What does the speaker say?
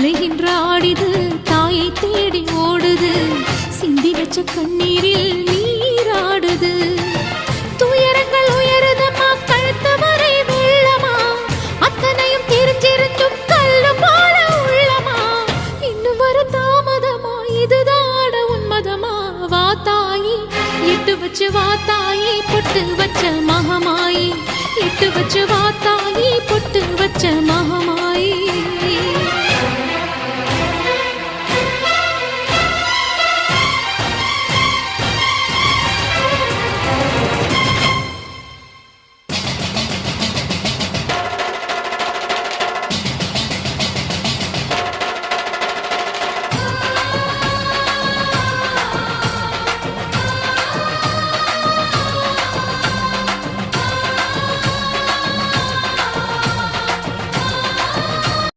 அலைகின்ற ஆடிது தாயை தேடி ஓடுது சிந்தி வச்ச கண்ணீரில் நீராடுது துயரங்கள் உயருதம்மா கழுத்து வரை வெள்ளமா அத்தனையும் தெரிஞ்சிருந்தும் கல்லு போல உள்ளமா இன்னும் வர தாமதமா இதுதான உன்மதமா வா தாயி எட்டு வச்சு வா தாயி பொட்டு வச்ச மகமாயி எட்டு வச்சு வா